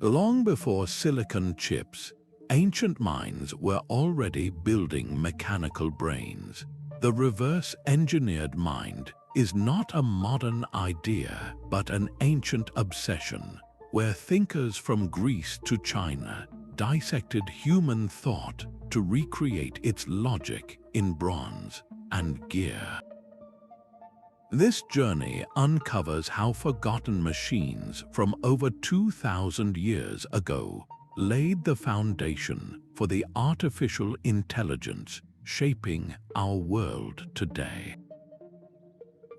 Long before silicon chips, ancient minds were already building mechanical brains. The reverse-engineered mind is not a modern idea, but an ancient obsession, where thinkers from Greece to China dissected human thought to recreate its logic in bronze and gear. This journey uncovers how forgotten machines from over 2,000 years ago laid the foundation for the artificial intelligence shaping our world today.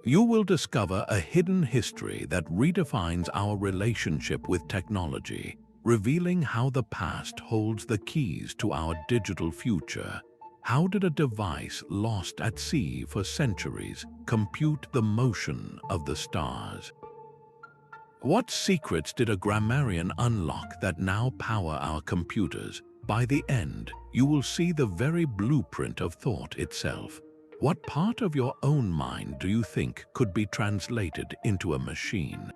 You will discover a hidden history that redefines our relationship with technology, revealing how the past holds the keys to our digital future. How did a device lost at sea for centuries compute the motion of the stars? What secrets did a grammarian unlock that now power our computers? By the end, you will see the very blueprint of thought itself. What part of your own mind do you think could be translated into a machine?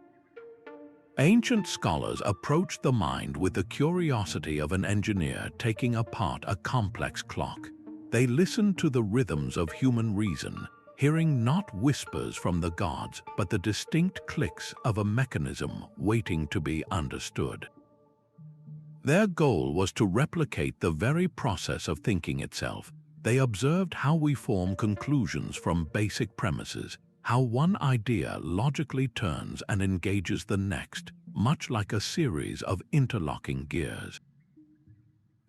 Ancient scholars approached the mind with the curiosity of an engineer taking apart a complex clock. They listened to the rhythms of human reason, hearing not whispers from the gods, but the distinct clicks of a mechanism waiting to be understood. Their goal was to replicate the very process of thinking itself. They observed how we form conclusions from basic premises, how one idea logically turns and engages the next, much like a series of interlocking gears.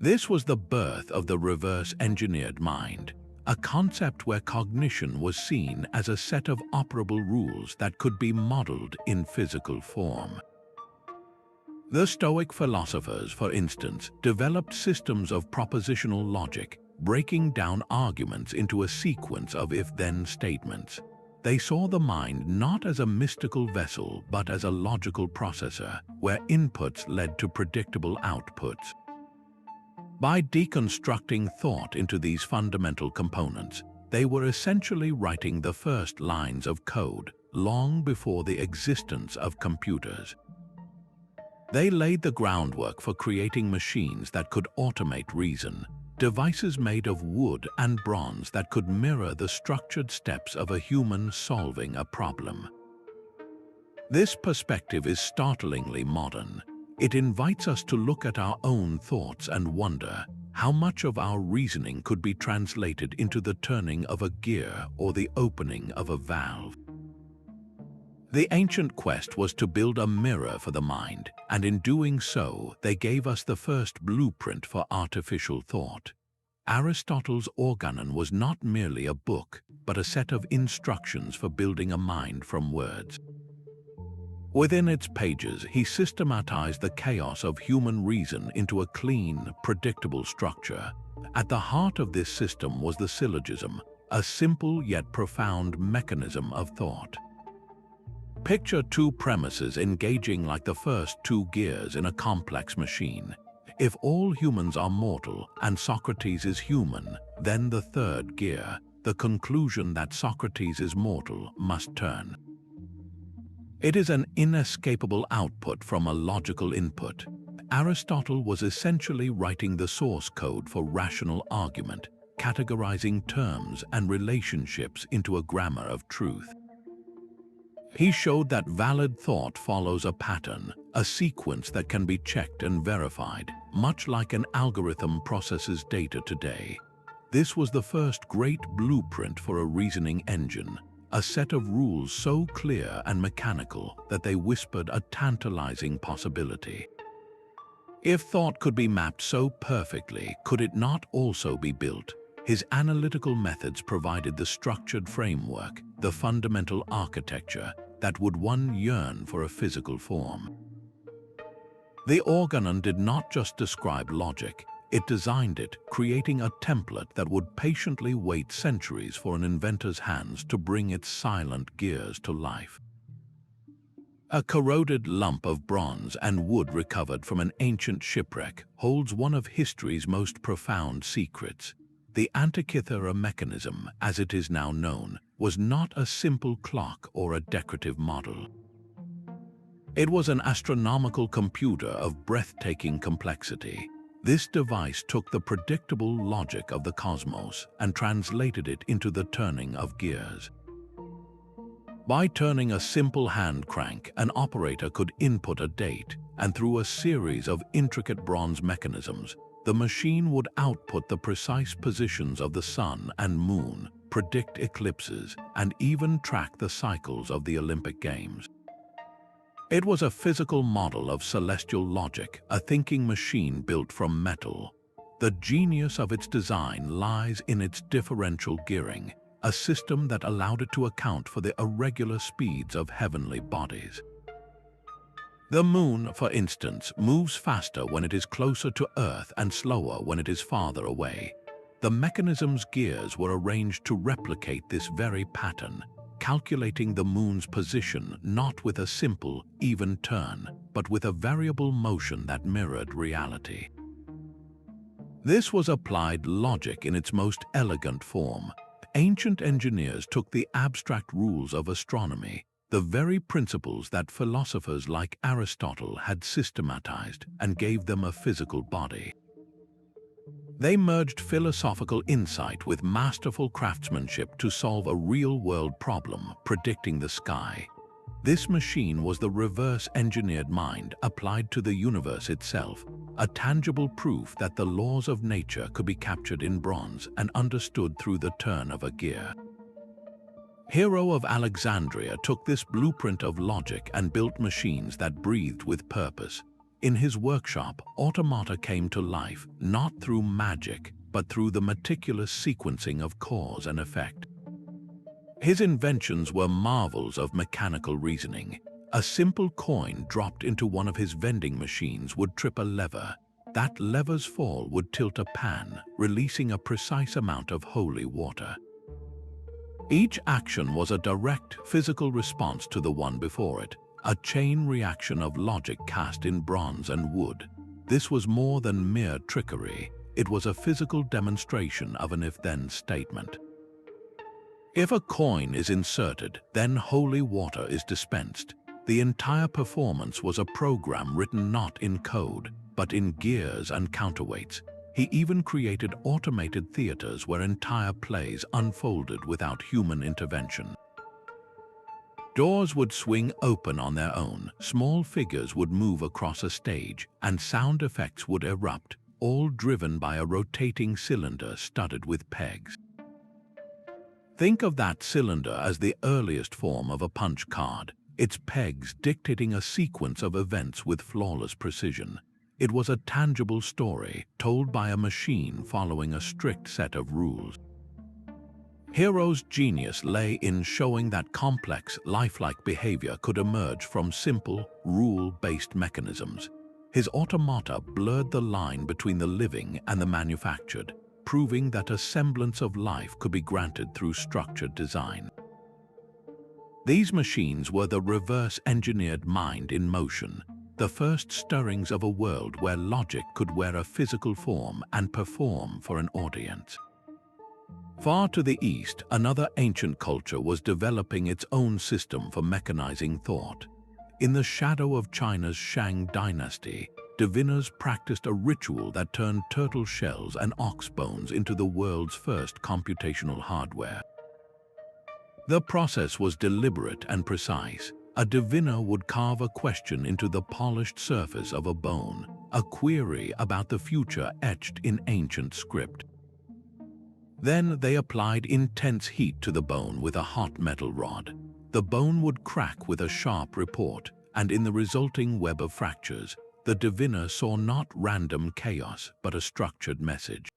This was the birth of the reverse-engineered mind, a concept where cognition was seen as a set of operable rules that could be modeled in physical form. The Stoic philosophers, for instance, developed systems of propositional logic, breaking down arguments into a sequence of if-then statements. They saw the mind not as a mystical vessel, but as a logical processor, where inputs led to predictable outputs. By deconstructing thought into these fundamental components, they were essentially writing the first lines of code long before the existence of computers. They laid the groundwork for creating machines that could automate reason, devices made of wood and bronze that could mirror the structured steps of a human solving a problem. This perspective is startlingly modern. It invites us to look at our own thoughts and wonder how much of our reasoning could be translated into the turning of a gear or the opening of a valve. The ancient quest was to build a mirror for the mind, and in doing so, they gave us the first blueprint for artificial thought. Aristotle's Organon was not merely a book, but a set of instructions for building a mind from words. Within its pages, he systematized the chaos of human reason into a clean, predictable structure. At the heart of this system was the syllogism, a simple yet profound mechanism of thought. Picture two premises engaging like the first two gears in a complex machine. If all humans are mortal and Socrates is human, then the third gear, the conclusion that Socrates is mortal, must turn. It is an inescapable output from a logical input. Aristotle was essentially writing the source code for rational argument, categorizing terms and relationships into a grammar of truth. He showed that valid thought follows a pattern, a sequence that can be checked and verified, much like an algorithm processes data today. This was the first great blueprint for a reasoning engine, a set of rules so clear and mechanical that they whispered a tantalizing possibility. If thought could be mapped so perfectly, could it not also be built? His analytical methods provided the structured framework, the fundamental architecture that would one yearn for a physical form. The Organon did not just describe logic, it designed it, creating a template that would patiently wait centuries for an inventor's hands to bring its silent gears to life. A corroded lump of bronze and wood recovered from an ancient shipwreck holds one of history's most profound secrets. The Antikythera Mechanism, as it is now known, was not a simple clock or a decorative model. It was an astronomical computer of breathtaking complexity. This device took the predictable logic of the cosmos and translated it into the turning of gears. By turning a simple hand crank, an operator could input a date, and through a series of intricate bronze mechanisms, the machine would output the precise positions of the sun and moon, predict eclipses, and even track the cycles of the Olympic Games. It was a physical model of celestial logic, a thinking machine built from metal. The genius of its design lies in its differential gearing, a system that allowed it to account for the irregular speeds of heavenly bodies. The moon, for instance, moves faster when it is closer to Earth and slower when it is farther away. The mechanism's gears were arranged to replicate this very pattern, calculating the moon's position not with a simple, even turn, but with a variable motion that mirrored reality. This was applied logic in its most elegant form. Ancient engineers took the abstract rules of astronomy, the very principles that philosophers like Aristotle had systematized, and gave them a physical body. They merged philosophical insight with masterful craftsmanship to solve a real-world problem, predicting the sky. This machine was the reverse-engineered mind applied to the universe itself, a tangible proof that the laws of nature could be captured in bronze and understood through the turn of a gear. Hero of Alexandria took this blueprint of logic and built machines that breathed with purpose. In his workshop, Automata came to life, not through magic, but through the meticulous sequencing of cause and effect. His inventions were marvels of mechanical reasoning. A simple coin dropped into one of his vending machines would trip a lever. That lever's fall would tilt a pan, releasing a precise amount of holy water. Each action was a direct physical response to the one before it, a chain reaction of logic cast in bronze and wood. This was more than mere trickery. It was a physical demonstration of an if-then statement. If a coin is inserted, then holy water is dispensed. The entire performance was a program written not in code, but in gears and counterweights. He even created automated theaters where entire plays unfolded without human intervention. Doors would swing open on their own, small figures would move across a stage, and sound effects would erupt, all driven by a rotating cylinder studded with pegs. Think of that cylinder as the earliest form of a punch card, its pegs dictating a sequence of events with flawless precision. It was a tangible story, told by a machine following a strict set of rules. Hero's genius lay in showing that complex, lifelike behavior could emerge from simple, rule-based mechanisms. His automata blurred the line between the living and the manufactured, proving that a semblance of life could be granted through structured design. These machines were the reverse-engineered mind in motion, the first stirrings of a world where logic could wear a physical form and perform for an audience. Far to the east, another ancient culture was developing its own system for mechanizing thought. In the shadow of China's Shang dynasty, diviners practiced a ritual that turned turtle shells and ox bones into the world's first computational hardware. The process was deliberate and precise. A diviner would carve a question into the polished surface of a bone, a query about the future etched in ancient script. Then they applied intense heat to the bone with a hot metal rod. The bone would crack with a sharp report, and in the resulting web of fractures, the diviner saw not random chaos, but a structured message.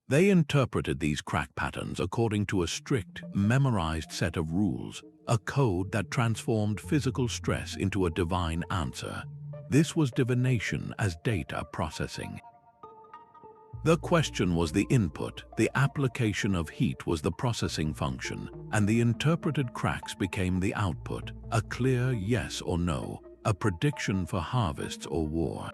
They interpreted these crack patterns according to a strict, memorized set of rules, a code that transformed physical stress into a divine answer. This was divination as data processing. The question was the input, the application of heat was the processing function, and the interpreted cracks became the output, a clear yes or no, a prediction for harvests or war.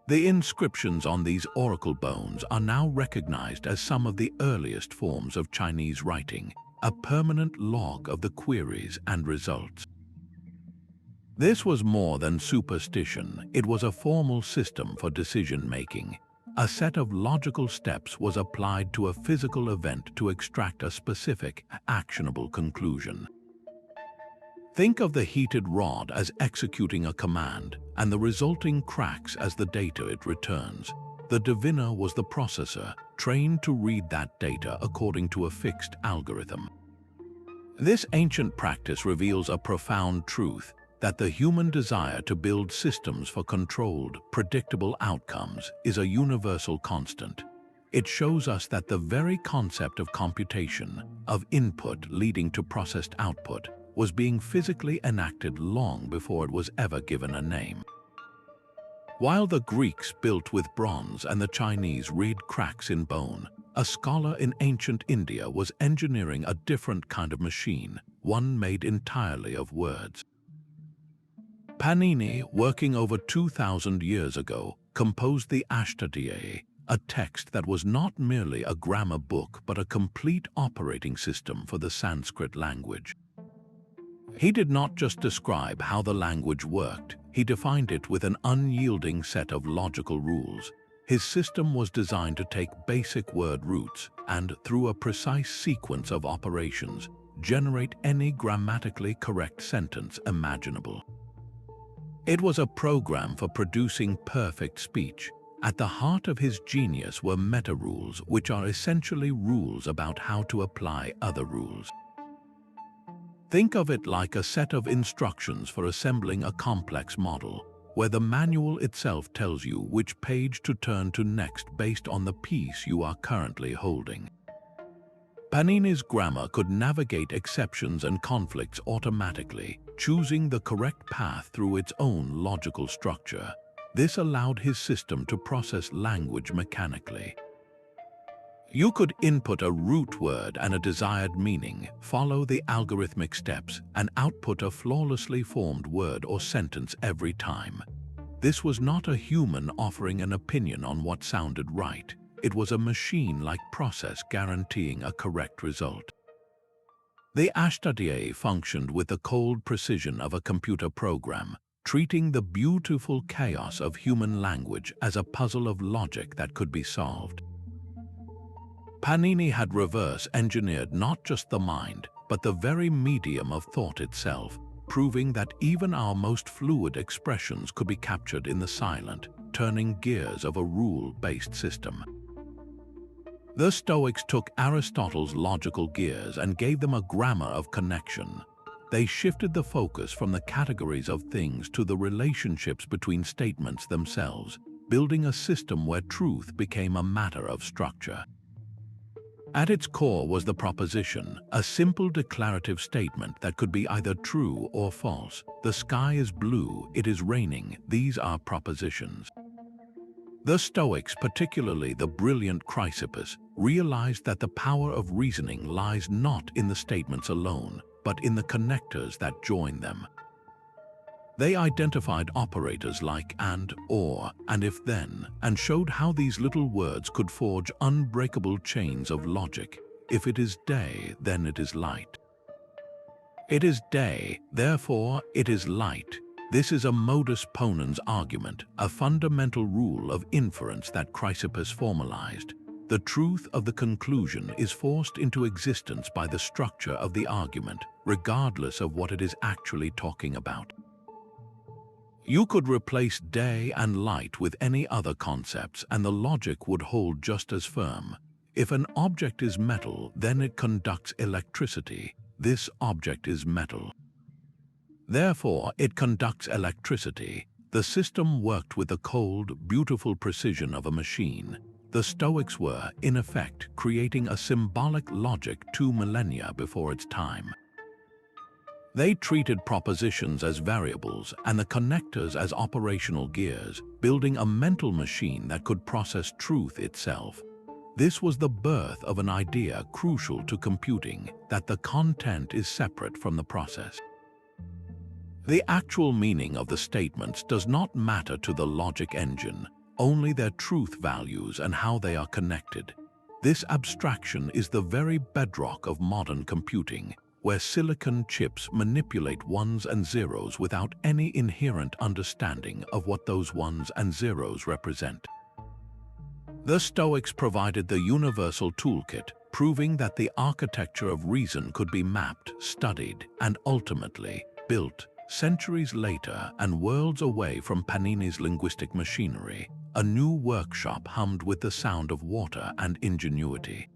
The inscriptions on these oracle bones are now recognized as some of the earliest forms of Chinese writing, a permanent log of the queries and results. This was more than superstition, it was a formal system for decision-making. A set of logical steps was applied to a physical event to extract a specific, actionable conclusion. Think of the heated rod as executing a command, and the resulting cracks as the data it returns. The diviner was the processor, trained to read that data according to a fixed algorithm. This ancient practice reveals a profound truth, that the human desire to build systems for controlled, predictable outcomes is a universal constant. It shows us that the very concept of computation, of input leading to processed output, was being physically enacted long before it was ever given a name. While the Greeks built with bronze and the Chinese read cracks in bone, a scholar in ancient India was engineering a different kind of machine, one made entirely of words. Panini, working over 2,000 years ago, composed the Astronomical, a text that was not merely a grammar book but a complete operating system for the Sanskrit language. He did not just describe how the language worked, he defined it with an unyielding set of logical rules. His system was designed to take basic word roots and, through a precise sequence of operations, generate any grammatically correct sentence imaginable. It was a program for producing perfect speech. At the heart of his genius were meta-rules, which are essentially rules about how to apply other rules. Think of it like a set of instructions for assembling a complex model, where the manual itself tells you which page to turn to next based on the piece you are currently holding. Panini's grammar could navigate exceptions and conflicts automatically, choosing the correct path through its own logical structure. This allowed his system to process language mechanically. You could input a root word and a desired meaning, follow the algorithmic steps, and output a flawlessly formed word or sentence every time. This was not a human offering an opinion on what sounded right. It was a machine-like process guaranteeing a correct result. The Astronomical functioned with the cold precision of a computer program, treating the beautiful chaos of human language as a puzzle of logic that could be solved. Panini had reverse-engineered not just the mind, but the very medium of thought itself, proving that even our most fluid expressions could be captured in the silent, turning gears of a rule-based system. The Stoics took Aristotle's logical gears and gave them a grammar of connection. They shifted the focus from the categories of things to the relationships between statements themselves, building a system where truth became a matter of structure. At its core was the proposition, a simple declarative statement that could be either true or false. The sky is blue, it is raining, these are propositions. The Stoics, particularly the brilliant Chrysippus, realized that the power of reasoning lies not in the statements alone, but in the connectors that join them. They identified operators like and, or, and if then, and showed how these little words could forge unbreakable chains of logic. If it is day, then it is light. It is day, therefore it is light. This is a modus ponens argument, a fundamental rule of inference that Chrysippus formalized. The truth of the conclusion is forced into existence by the structure of the argument, regardless of what it is actually talking about. You could replace day and light with any other concepts, and the logic would hold just as firm. If an object is metal, then it conducts electricity. This object is metal. Therefore, it conducts electricity. The system worked with the cold, beautiful precision of a machine. The Stoics were, in effect, creating a symbolic logic 2 millennia before its time. They treated propositions as variables and the connectors as operational gears, building a mental machine that could process truth itself. This was the birth of an idea crucial to computing, that the content is separate from the process. The actual meaning of the statements does not matter to the logic engine, only their truth values and how they are connected. This abstraction is the very bedrock of modern computing. where silicon chips manipulate ones and zeros without any inherent understanding of what those ones and zeros represent. The Stoics provided the universal toolkit, proving that the architecture of reason could be mapped, studied, and ultimately built. Centuries later and worlds away from Panini's linguistic machinery, a new workshop hummed with the sound of water and ingenuity.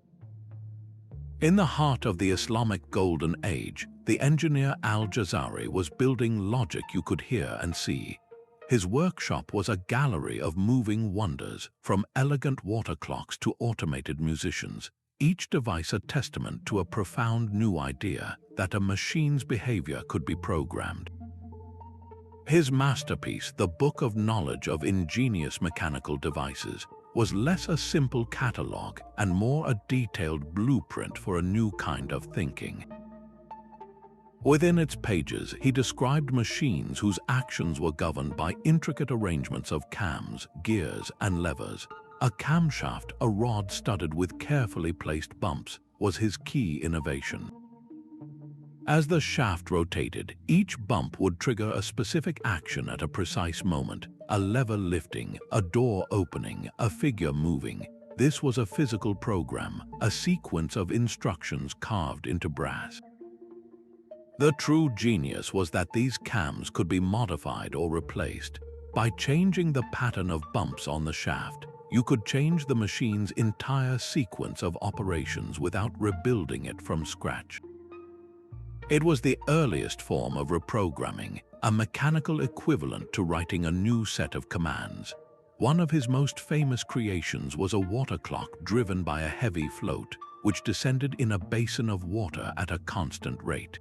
In the heart of the Islamic Golden Age, the engineer Al-Jazari was building logic you could hear and see. His workshop was a gallery of moving wonders, from elegant water clocks to automated musicians, each device a testament to a profound new idea that a machine's behavior could be programmed. His masterpiece, the Book of Knowledge of Ingenious Mechanical Devices, was less a simple catalogue and more a detailed blueprint for a new kind of thinking. Within its pages, he described machines whose actions were governed by intricate arrangements of cams, gears, and levers. A camshaft, a rod studded with carefully placed bumps, was his key innovation. As the shaft rotated, each bump would trigger a specific action at a precise moment, a lever lifting, a door opening, a figure moving. This was a physical program, a sequence of instructions carved into brass. The true genius was that these cams could be modified or replaced. By changing the pattern of bumps on the shaft, you could change the machine's entire sequence of operations without rebuilding it from scratch. It was the earliest form of reprogramming, a mechanical equivalent to writing a new set of commands. One of his most famous creations was a water clock driven by a heavy float, which descended in a basin of water at a constant rate.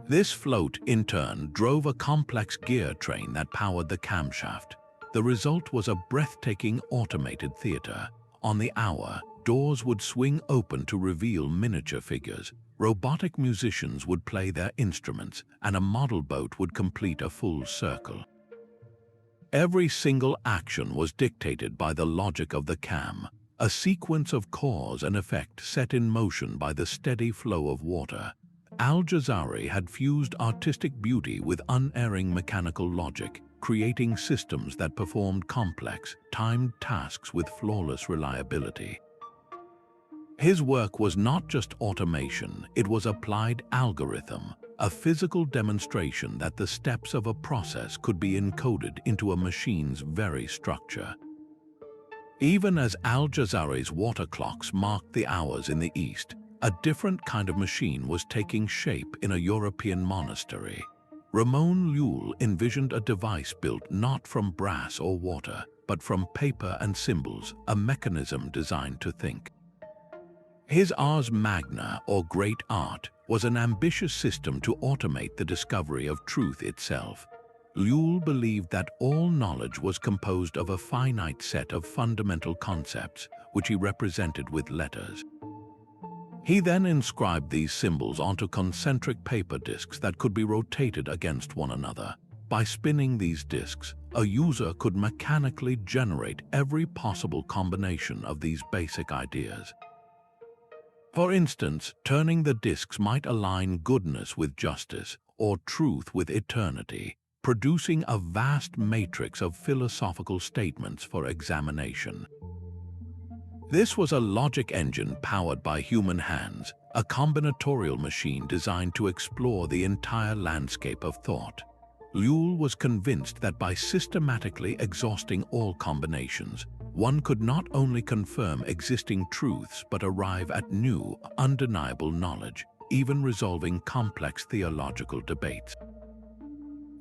This float, in turn, drove a complex gear train that powered the camshaft. The result was a breathtaking automated theater. On the hour, doors would swing open to reveal miniature figures. Robotic musicians would play their instruments, and a model boat would complete a full circle. Every single action was dictated by the logic of the cam, a sequence of cause and effect set in motion by the steady flow of water. Al-Jazari had fused artistic beauty with unerring mechanical logic, creating systems that performed complex, timed tasks with flawless reliability. His work was not just automation, it was applied algorithm, a physical demonstration that the steps of a process could be encoded into a machine's very structure. Even as Al-Jazari's water clocks marked the hours in the East, a different kind of machine was taking shape in a European monastery. Ramon Llull envisioned a device built not from brass or water, but from paper and symbols, a mechanism designed to think. His Ars Magna, or Great Art, was an ambitious system to automate the discovery of truth itself. Llull believed that all knowledge was composed of a finite set of fundamental concepts, which he represented with letters. He then inscribed these symbols onto concentric paper discs that could be rotated against one another. By spinning these discs, a user could mechanically generate every possible combination of these basic ideas. For instance, turning the discs might align goodness with justice or truth with eternity, producing a vast matrix of philosophical statements for examination. This was a logic engine powered by human hands, a combinatorial machine designed to explore the entire landscape of thought. Llull was convinced that by systematically exhausting all combinations, one could not only confirm existing truths but arrive at new, undeniable knowledge, even resolving complex theological debates.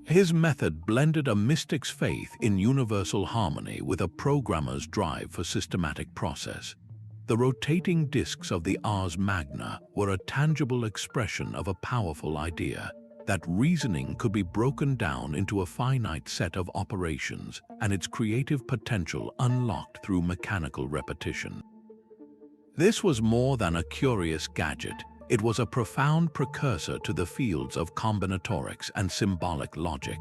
His method blended a mystic's faith in universal harmony with a programmer's drive for systematic process. The rotating discs of the Ars Magna were a tangible expression of a powerful idea, that reasoning could be broken down into a finite set of operations and its creative potential unlocked through mechanical repetition. This was more than a curious gadget. It was a profound precursor to the fields of combinatorics and symbolic logic.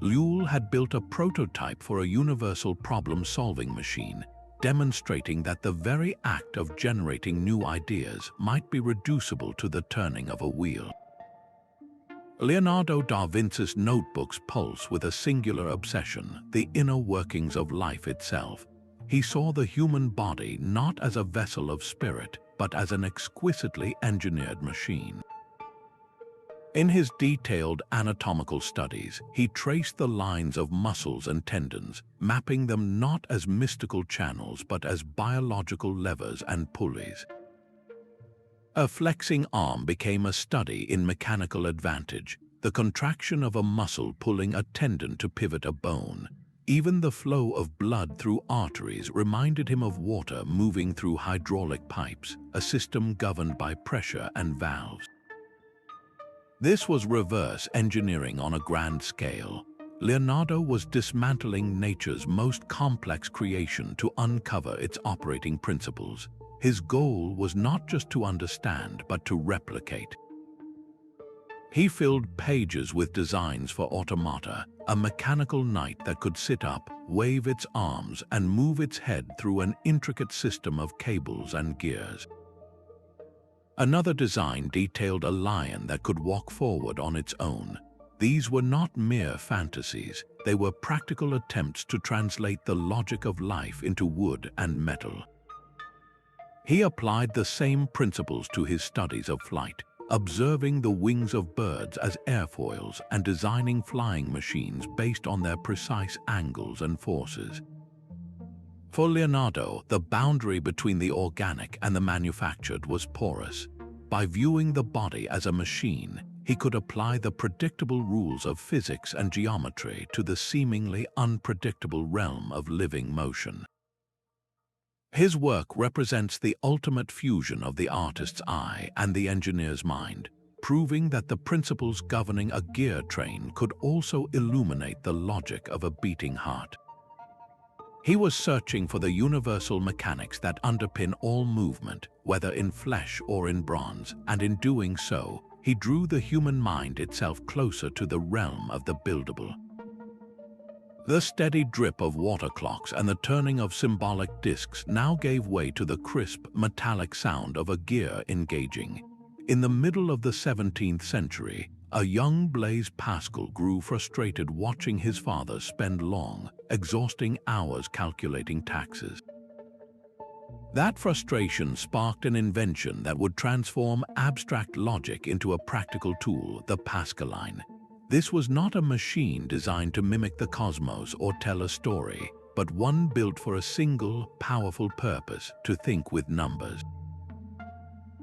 Llull had built a prototype for a universal problem-solving machine, demonstrating that the very act of generating new ideas might be reducible to the turning of a wheel. Leonardo da Vinci's notebooks pulse with a singular obsession, the inner workings of life itself. He saw the human body not as a vessel of spirit, but as an exquisitely engineered machine. In his detailed anatomical studies, he traced the lines of muscles and tendons, mapping them not as mystical channels but as biological levers and pulleys. A flexing arm became a study in mechanical advantage, the contraction of a muscle pulling a tendon to pivot a bone. Even the flow of blood through arteries reminded him of water moving through hydraulic pipes, a system governed by pressure and valves. This was reverse engineering on a grand scale. Leonardo was dismantling nature's most complex creation to uncover its operating principles. His goal was not just to understand, but to replicate. He filled pages with designs for Automata, a mechanical knight that could sit up, wave its arms, and move its head through an intricate system of cables and gears. Another design detailed a lion that could walk forward on its own. These were not mere fantasies, they were practical attempts to translate the logic of life into wood and metal. He applied the same principles to his studies of flight, observing the wings of birds as airfoils and designing flying machines based on their precise angles and forces. For Leonardo, the boundary between the organic and the manufactured was porous. By viewing the body as a machine, he could apply the predictable rules of physics and geometry to the seemingly unpredictable realm of living motion. His work represents the ultimate fusion of the artist's eye and the engineer's mind, proving that the principles governing a gear train could also illuminate the logic of a beating heart. He was searching for the universal mechanics that underpin all movement, whether in flesh or in bronze, and in doing so, he drew the human mind itself closer to the realm of the buildable. The steady drip of water clocks and the turning of symbolic discs now gave way to the crisp, metallic sound of a gear engaging. In the middle of the 17th century, a young Blaise Pascal grew frustrated watching his father spend long, exhausting hours calculating taxes. That frustration sparked an invention that would transform abstract logic into a practical tool, the Pascaline. This was not a machine designed to mimic the cosmos or tell a story, but one built for a single, powerful purpose: to think with numbers.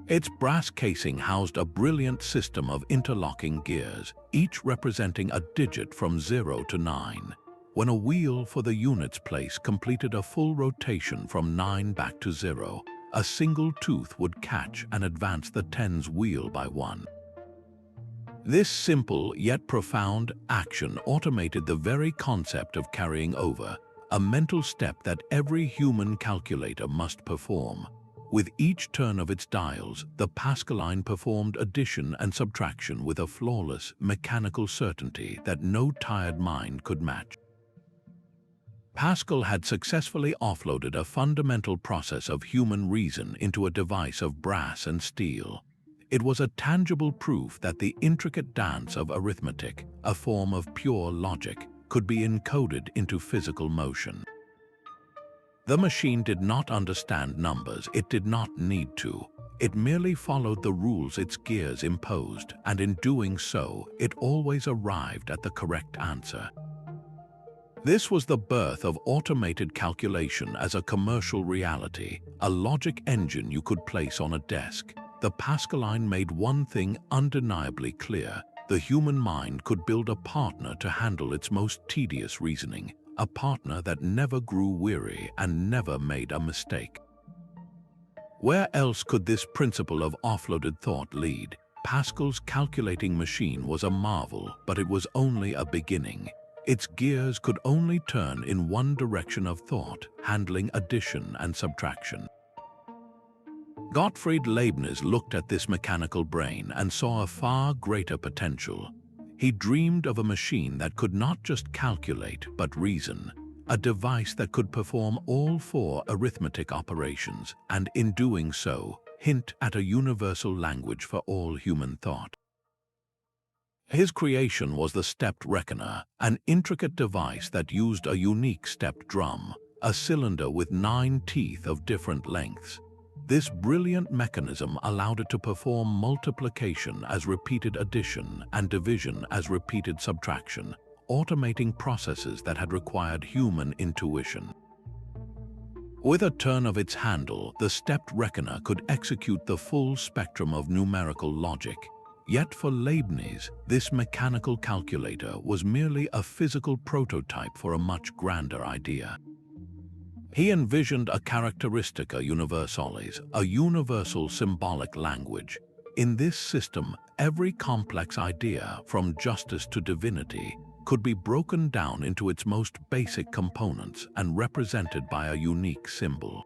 Its brass casing housed a brilliant system of interlocking gears, each representing a digit from 0 to 9. When a wheel for the unit's place completed a full rotation from 9 back to 0, a single tooth would catch and advance the tens wheel by 1. This simple yet profound action automated the very concept of carrying over, a mental step that every human calculator must perform. With each turn of its dials, the Pascaline performed addition and subtraction with a flawless, mechanical certainty that no tired mind could match. Pascal had successfully offloaded a fundamental process of human reason into a device of brass and steel. It was a tangible proof that the intricate dance of arithmetic, a form of pure logic, could be encoded into physical motion. The machine did not understand numbers, it did not need to. It merely followed the rules its gears imposed, and in doing so, it always arrived at the correct answer. This was the birth of automated calculation as a commercial reality, a logic engine you could place on a desk. The Pascaline made one thing undeniably clear: the human mind could build a partner to handle its most tedious reasoning, a partner that never grew weary and never made a mistake. Where else could this principle of offloaded thought lead? Pascal's calculating machine was a marvel, but it was only a beginning. Its gears could only turn in one direction of thought, handling addition and subtraction. Gottfried Leibniz looked at this mechanical brain and saw a far greater potential. He dreamed of a machine that could not just calculate but reason, a device that could perform all 4 arithmetic operations and, in doing so, hint at a universal language for all human thought. His creation was the stepped reckoner, an intricate device that used a unique stepped drum, a cylinder with 9 teeth of different lengths. This brilliant mechanism allowed it to perform multiplication as repeated addition and division as repeated subtraction, automating processes that had required human intuition. With a turn of its handle, the stepped reckoner could execute the full spectrum of numerical logic. Yet for Leibniz, this mechanical calculator was merely a physical prototype for a much grander idea. He envisioned a characteristica universalis, a universal symbolic language. In this system, every complex idea, from justice to divinity, could be broken down into its most basic components and represented by a unique symbol.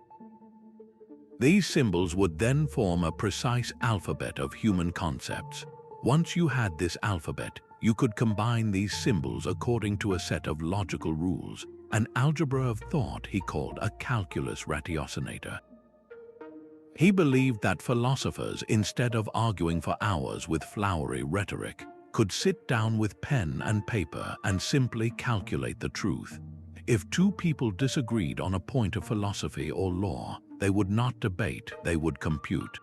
These symbols would then form a precise alphabet of human concepts. Once you had this alphabet, you could combine these symbols according to a set of logical rules, an algebra of thought he called a calculus ratiocinator. He believed that philosophers, instead of arguing for hours with flowery rhetoric, could sit down with pen and paper and simply calculate the truth. If 2 people disagreed on a point of philosophy or law, they would not debate, they would compute.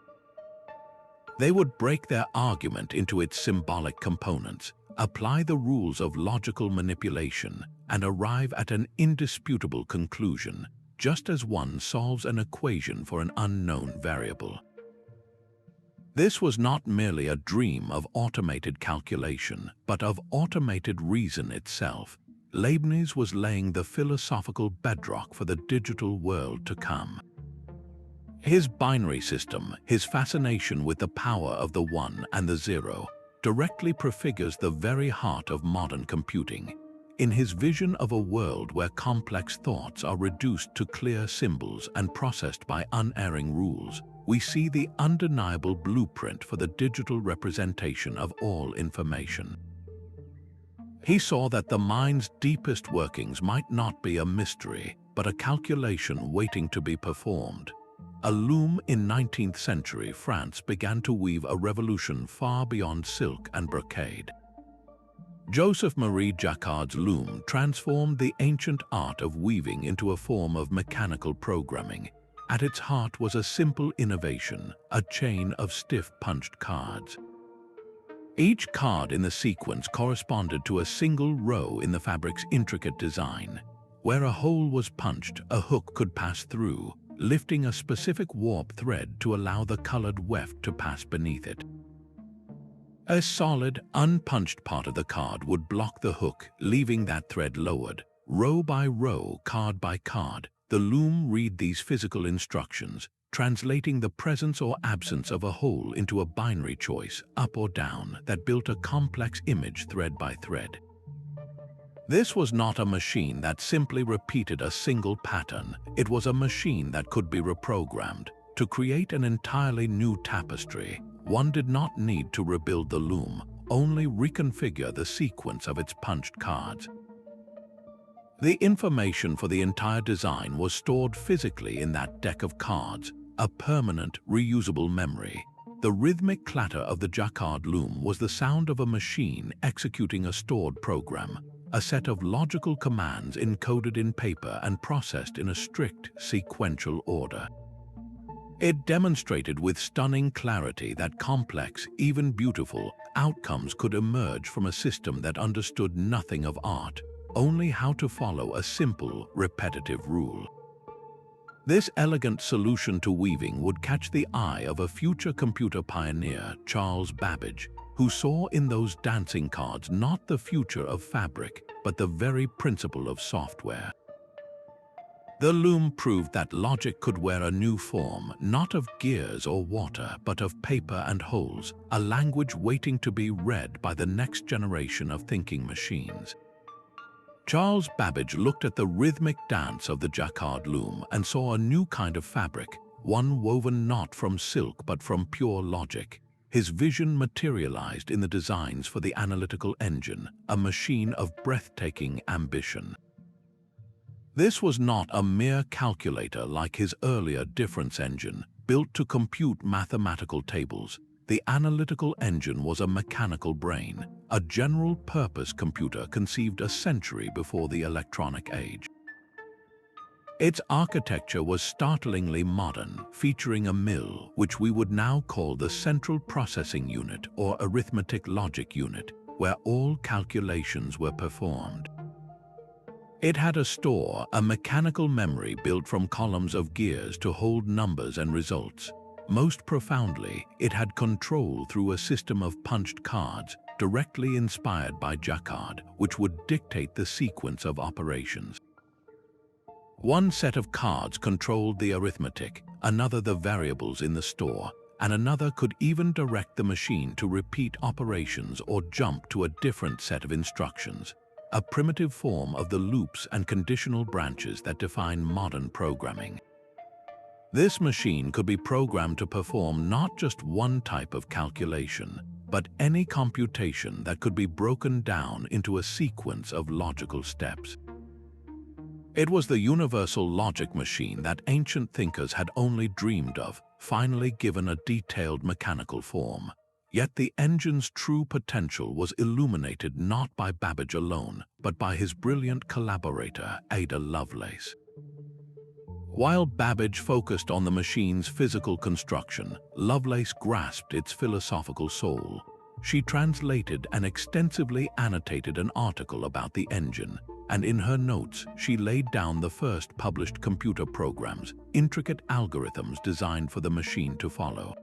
They would break their argument into its symbolic components, apply the rules of logical manipulation, and arrive at an indisputable conclusion, just as one solves an equation for an unknown variable. This was not merely a dream of automated calculation, but of automated reason itself. Leibniz was laying the philosophical bedrock for the digital world to come. His binary system, his fascination with the power of the 1 and the 0, directly prefigures the very heart of modern computing. In his vision of a world where complex thoughts are reduced to clear symbols and processed by unerring rules, we see the undeniable blueprint for the digital representation of all information. He saw that the mind's deepest workings might not be a mystery, but a calculation waiting to be performed. A loom in 19th century France began to weave a revolution far beyond silk and brocade. Joseph-Marie Jacquard's loom transformed the ancient art of weaving into a form of mechanical programming. At its heart was a simple innovation, a chain of stiff punched cards. Each card in the sequence corresponded to a single row in the fabric's intricate design. Where a hole was punched, a hook could pass through, lifting a specific warp thread to allow the colored weft to pass beneath it. A solid, unpunched part of the card would block the hook, leaving that thread lowered. Row by row, card by card, the loom read these physical instructions, translating the presence or absence of a hole into a binary choice, up or down, that built a complex image thread by thread. This was not a machine that simply repeated a single pattern. It was a machine that could be reprogrammed. To create an entirely new tapestry, one did not need to rebuild the loom, only reconfigure the sequence of its punched cards. The information for the entire design was stored physically in that deck of cards, a permanent, reusable memory. The rhythmic clatter of the Jacquard loom was the sound of a machine executing a stored program, a set of logical commands encoded in paper and processed in a strict, sequential order. It demonstrated with stunning clarity that complex, even beautiful, outcomes could emerge from a system that understood nothing of art, only how to follow a simple, repetitive rule. This elegant solution to weaving would catch the eye of a future computer pioneer, Charles Babbage, who saw in those dancing cards not the future of fabric, but the very principle of software. The loom proved that logic could wear a new form, not of gears or water, but of paper and holes, a language waiting to be read by the next generation of thinking machines. Charles Babbage looked at the rhythmic dance of the Jacquard loom and saw a new kind of fabric, one woven not from silk but from pure logic. His vision materialized in the designs for the analytical engine, a machine of breathtaking ambition. This was not a mere calculator like his earlier difference engine, built to compute mathematical tables. The analytical engine was a mechanical brain, a general-purpose computer conceived a century before the electronic age. Its architecture was startlingly modern, featuring a mill, which we would now call the central processing unit or arithmetic logic unit, where all calculations were performed. It had a store, a mechanical memory built from columns of gears to hold numbers and results. Most profoundly, it had control through a system of punched cards, directly inspired by Jacquard, which would dictate the sequence of operations. One set of cards controlled the arithmetic, another the variables in the store, and another could even direct the machine to repeat operations or jump to a different set of instructions, a primitive form of the loops and conditional branches that define modern programming. This machine could be programmed to perform not just one type of calculation, but any computation that could be broken down into a sequence of logical steps. It was the universal logic machine that ancient thinkers had only dreamed of, finally given a detailed mechanical form. Yet the engine's true potential was illuminated not by Babbage alone, but by his brilliant collaborator, Ada Lovelace. While Babbage focused on the machine's physical construction, Lovelace grasped its philosophical soul. She translated and extensively annotated an article about the engine, and in her notes she laid down the first published computer programs, intricate algorithms designed for the machine to follow.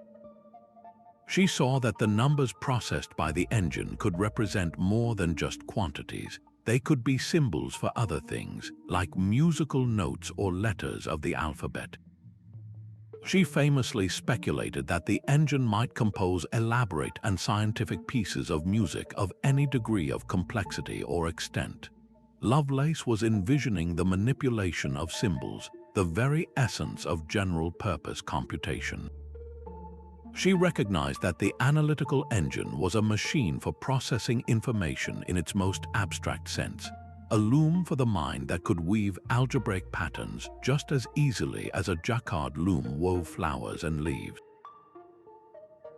She saw that the numbers processed by the engine could represent more than just quantities. They could be symbols for other things, like musical notes or letters of the alphabet. She famously speculated that the engine might compose elaborate and scientific pieces of music of any degree of complexity or extent. Lovelace was envisioning the manipulation of symbols, the very essence of general-purpose computation. She recognized that the analytical engine was a machine for processing information in its most abstract sense, a loom for the mind that could weave algebraic patterns just as easily as a Jacquard loom wove flowers and leaves.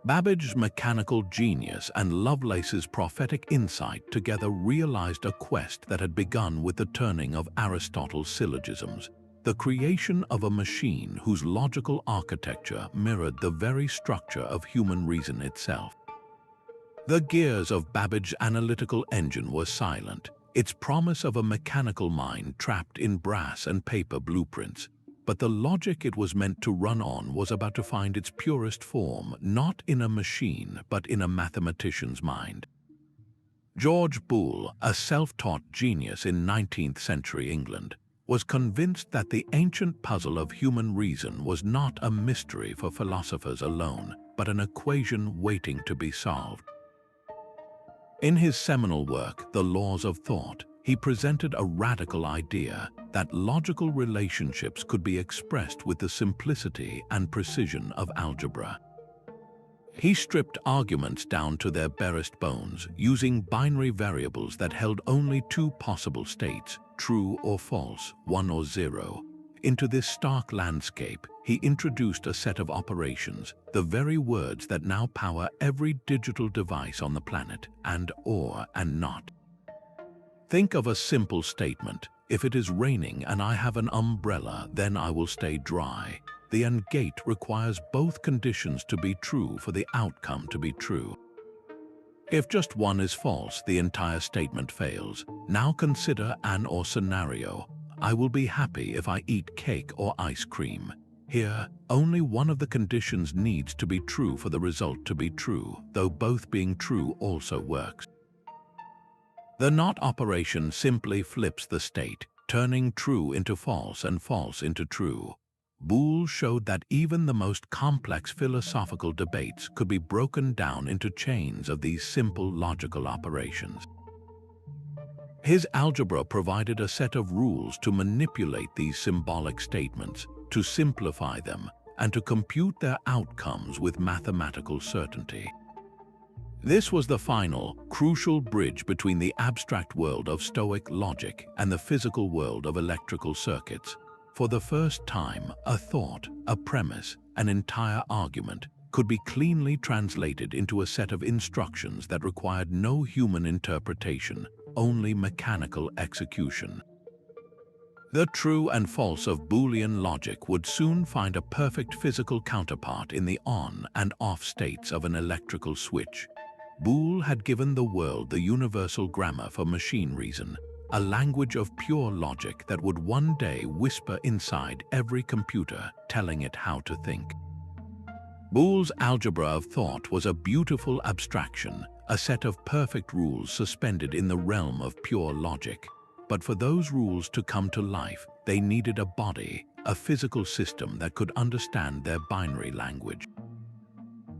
Babbage's mechanical genius and Lovelace's prophetic insight together realized a quest that had begun with the turning of Aristotle's syllogisms, the creation of a machine whose logical architecture mirrored the very structure of human reason itself. The gears of Babbage's analytical engine were silent, its promise of a mechanical mind trapped in brass and paper blueprints, but the logic it was meant to run on was about to find its purest form, not in a machine, but in a mathematician's mind. George Boole, a self-taught genius in 19th century England, was convinced that the ancient puzzle of human reason was not a mystery for philosophers alone, but an equation waiting to be solved. In his seminal work, The Laws of Thought, he presented a radical idea that logical relationships could be expressed with the simplicity and precision of algebra. He stripped arguments down to their barest bones, using binary variables that held only two possible states, true or false, 1 or 0. Into this stark landscape, he introduced a set of operations, the very words that now power every digital device on the planet, and or and not. Think of a simple statement: if it is raining and I have an umbrella, then I will stay dry. The AND gate requires both conditions to be true for the outcome to be true. If just one is false, the entire statement fails. Now consider an or scenario. I will be happy if I eat cake or ice cream. Here, only one of the conditions needs to be true for the result to be true, though both being true also works. The NOT operation simply flips the state, turning true into false and false into true. Boole showed that even the most complex philosophical debates could be broken down into chains of these simple logical operations. His algebra provided a set of rules to manipulate these symbolic statements, to simplify them, and to compute their outcomes with mathematical certainty. This was the final, crucial bridge between the abstract world of Stoic logic and the physical world of electrical circuits. For the first time, a thought, a premise, an entire argument could be cleanly translated into a set of instructions that required no human interpretation, only mechanical execution. The true and false of Boolean logic would soon find a perfect physical counterpart in the on and off states of an electrical switch. Boole had given the world the universal grammar for machine reason, a language of pure logic that would one day whisper inside every computer, telling it how to think. Boole's algebra of thought was a beautiful abstraction, a set of perfect rules suspended in the realm of pure logic. But for those rules to come to life, they needed a body, a physical system that could understand their binary language.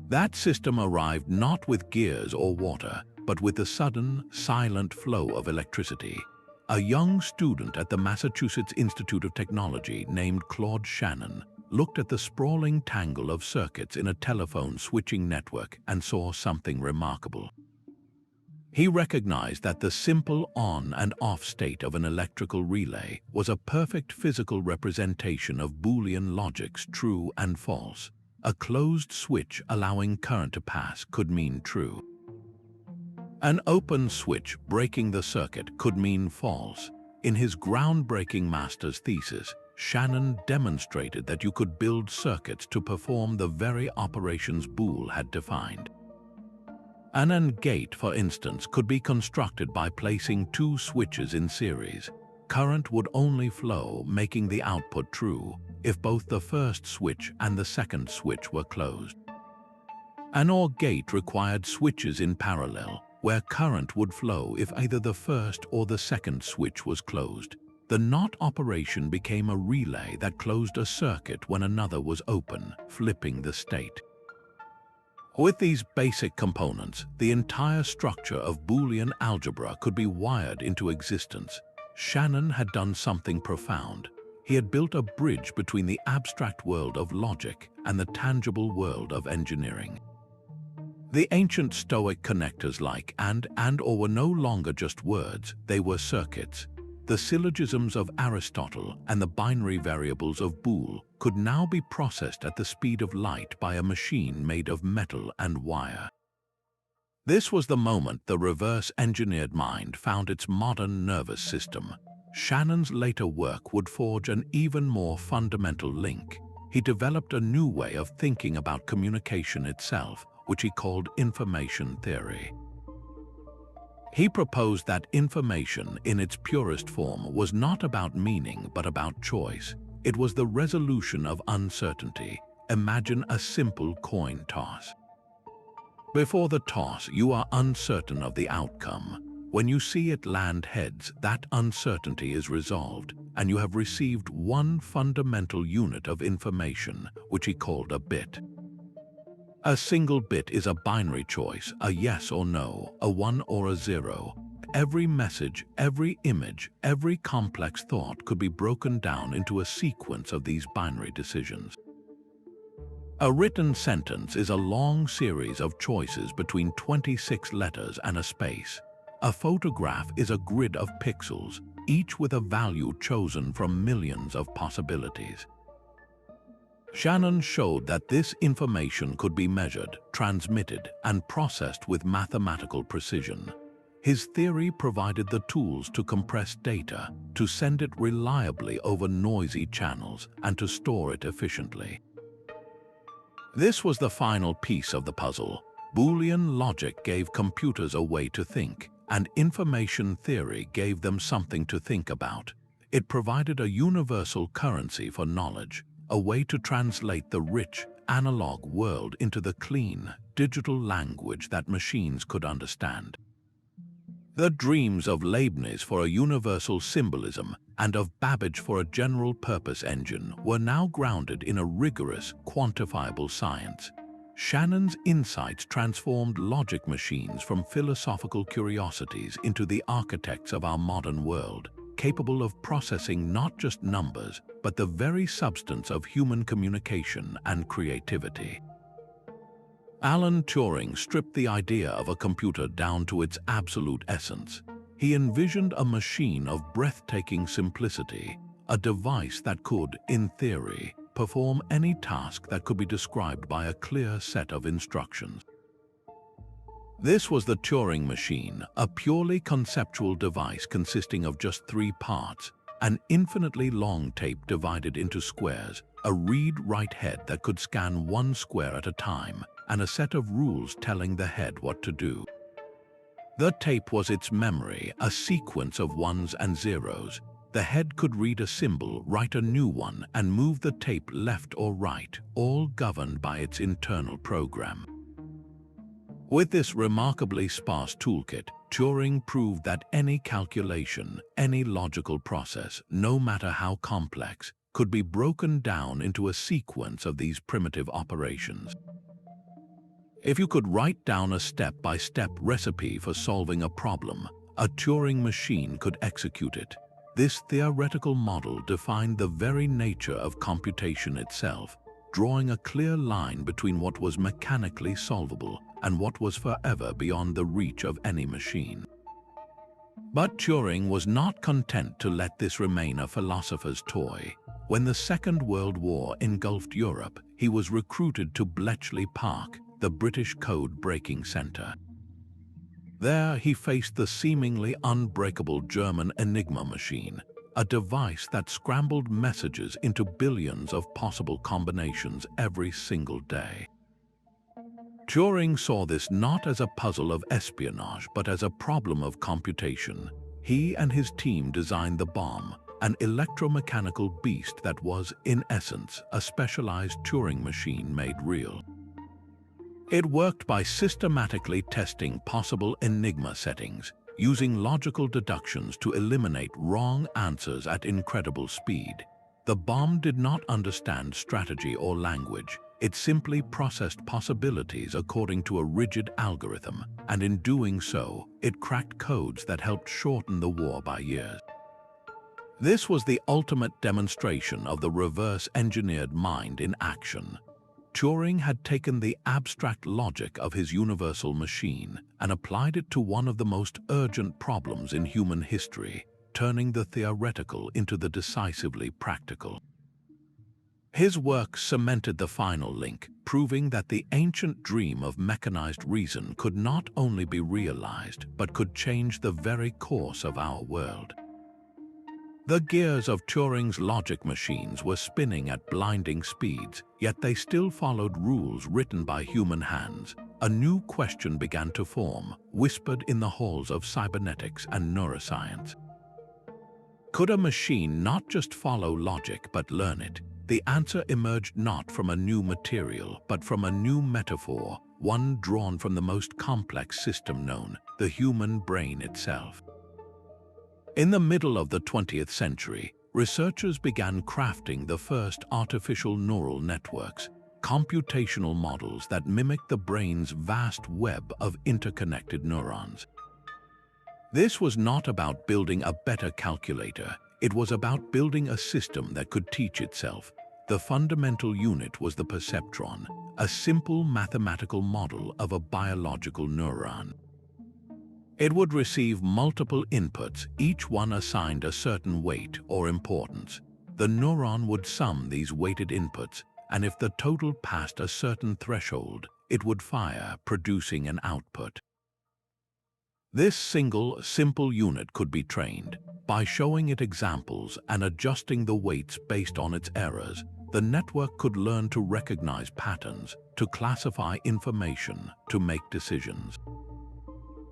That system arrived not with gears or water, but with the sudden, silent flow of electricity. A young student at the Massachusetts Institute of Technology named Claude Shannon looked at the sprawling tangle of circuits in a telephone switching network and saw something remarkable. He recognized that the simple on and off state of an electrical relay was a perfect physical representation of Boolean logic's true and false. A closed switch allowing current to pass could mean true. An open switch breaking the circuit could mean false. In his groundbreaking master's thesis, Shannon demonstrated that you could build circuits to perform the very operations Boole had defined. An AND gate, for instance, could be constructed by placing two switches in series. Current would only flow, making the output true, if both the first switch and the second switch were closed. An OR gate required switches in parallel, where current would flow if either the first or the second switch was closed. The NOT operation became a relay that closed a circuit when another was open, flipping the state. With these basic components, the entire structure of Boolean algebra could be wired into existence. Shannon had done something profound. He had built a bridge between the abstract world of logic and the tangible world of engineering. The ancient Stoic connectors like and or were no longer just words, they were circuits. The syllogisms of Aristotle and the binary variables of Boole could now be processed at the speed of light by a machine made of metal and wire. This was the moment the reverse-engineered mind found its modern nervous system. Shannon's later work would forge an even more fundamental link. He developed a new way of thinking about communication itself, which he called information theory. He proposed that information in its purest form was not about meaning but about choice. It was the resolution of uncertainty. Imagine a simple coin toss. Before the toss, you are uncertain of the outcome. When you see it land heads, that uncertainty is resolved, and you have received one fundamental unit of information, which he called a bit. A single bit is a binary choice, a yes or no, a 1 or a 0. Every message, every image, every complex thought could be broken down into a sequence of these binary decisions. A written sentence is a long series of choices between 26 letters and a space. A photograph is a grid of pixels, each with a value chosen from millions of possibilities. Shannon showed that this information could be measured, transmitted, and processed with mathematical precision. His theory provided the tools to compress data, to send it reliably over noisy channels, and to store it efficiently. This was the final piece of the puzzle. Boolean logic gave computers a way to think, and information theory gave them something to think about. It provided a universal currency for knowledge, a way to translate the rich, analog world into the clean, digital language that machines could understand. The dreams of Leibniz for a universal symbolism and of Babbage for a general-purpose engine were now grounded in a rigorous, quantifiable science. Shannon's insights transformed logic machines from philosophical curiosities into the architects of our modern world, capable of processing not just numbers, but the very substance of human communication and creativity. Alan Turing stripped the idea of a computer down to its absolute essence. He envisioned a machine of breathtaking simplicity, a device that could, in theory, perform any task that could be described by a clear set of instructions. This was the Turing machine, a purely conceptual device consisting of just 3 parts: an infinitely long tape divided into squares, a read-write head that could scan 1 square at a time, and a set of rules telling the head what to do. The tape was its memory, a sequence of ones and zeros. The head could read a symbol, write a new one, and move the tape left or right, all governed by its internal program. With this remarkably sparse toolkit, Turing proved that any calculation, any logical process, no matter how complex, could be broken down into a sequence of these primitive operations. If you could write down a step-by-step recipe for solving a problem, a Turing machine could execute it. This theoretical model defined the very nature of computation itself, drawing a clear line between what was mechanically solvable and what was forever beyond the reach of any machine. But Turing was not content to let this remain a philosopher's toy. When the Second World War engulfed Europe, he was recruited to Bletchley Park, the British code-breaking center. There he faced the seemingly unbreakable German Enigma machine, a device that scrambled messages into billions of possible combinations every single day. Turing saw this not as a puzzle of espionage, but as a problem of computation. He and his team designed the bomb, an electromechanical beast that was, in essence, a specialized Turing machine made real. It worked by systematically testing possible Enigma settings, using logical deductions to eliminate wrong answers at incredible speed. The bomb did not understand strategy or language. It simply processed possibilities according to a rigid algorithm, and in doing so, it cracked codes that helped shorten the war by years. This was the ultimate demonstration of the reverse-engineered mind in action. Turing had taken the abstract logic of his universal machine and applied it to one of the most urgent problems in human history, turning the theoretical into the decisively practical. His work cemented the final link, proving that the ancient dream of mechanized reason could not only be realized, but could change the very course of our world. The gears of Turing's logic machines were spinning at blinding speeds, yet they still followed rules written by human hands. A new question began to form, whispered in the halls of cybernetics and neuroscience. Could a machine not just follow logic but learn it? The answer emerged not from a new material, but from a new metaphor, one drawn from the most complex system known, the human brain itself. In the middle of the 20th century, researchers began crafting the first artificial neural networks, computational models that mimic the brain's vast web of interconnected neurons. This was not about building a better calculator, it was about building a system that could teach itself. The fundamental unit was the perceptron, a simple mathematical model of a biological neuron. It would receive multiple inputs, each one assigned a certain weight or importance. The neuron would sum these weighted inputs, and if the total passed a certain threshold, it would fire, producing an output. This single, simple unit could be trained. By showing it examples and adjusting the weights based on its errors, the network could learn to recognize patterns, to classify information, to make decisions.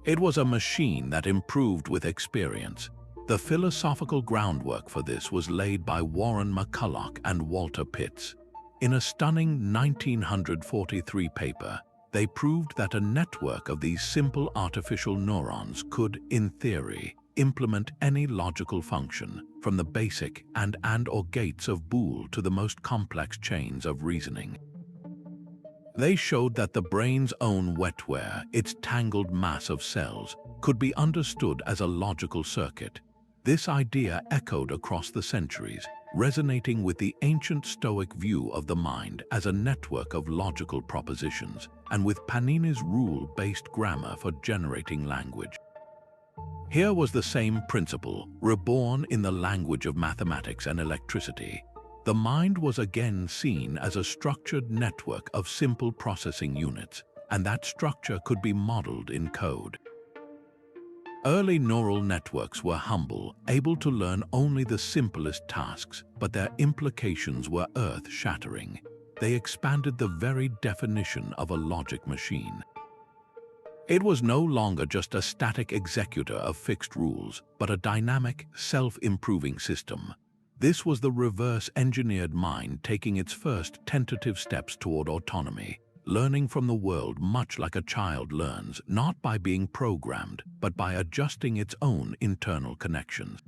It was a machine that improved with experience. The philosophical groundwork for this was laid by Warren McCulloch and Walter Pitts. In a stunning 1943 paper, they proved that a network of these simple artificial neurons could, in theory, implement any logical function, from the basic and or gates of Boole to the most complex chains of reasoning. They showed that the brain's own wetware, its tangled mass of cells, could be understood as a logical circuit. This idea echoed across the centuries, resonating with the ancient Stoic view of the mind as a network of logical propositions, and with Panini's rule-based grammar for generating language. Here was the same principle, reborn in the language of mathematics and electricity. The mind was again seen as a structured network of simple processing units, and that structure could be modeled in code. Early neural networks were humble, able to learn only the simplest tasks, but their implications were earth-shattering. They expanded the very definition of a logic machine. It was no longer just a static executor of fixed rules, but a dynamic, self-improving system. This was the reverse-engineered mind taking its first tentative steps toward autonomy, learning from the world much like a child learns, not by being programmed, but by adjusting its own internal connections.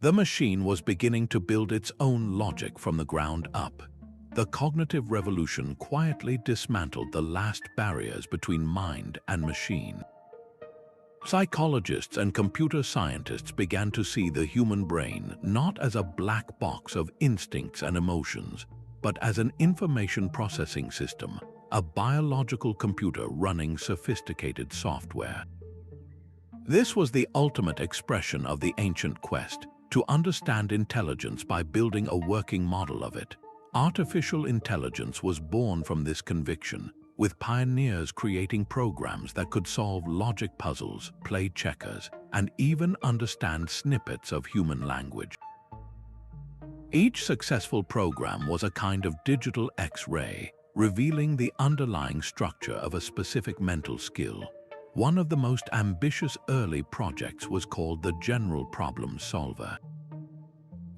The machine was beginning to build its own logic from the ground up. The cognitive revolution quietly dismantled the last barriers between mind and machine. Psychologists and computer scientists began to see the human brain not as a black box of instincts and emotions, but as an information processing system, a biological computer running sophisticated software. This was the ultimate expression of the ancient quest, to understand intelligence by building a working model of it. Artificial intelligence was born from this conviction, with pioneers creating programs that could solve logic puzzles, play checkers, and even understand snippets of human language. Each successful program was a kind of digital X-ray, revealing the underlying structure of a specific mental skill. One of the most ambitious early projects was called the General Problem Solver.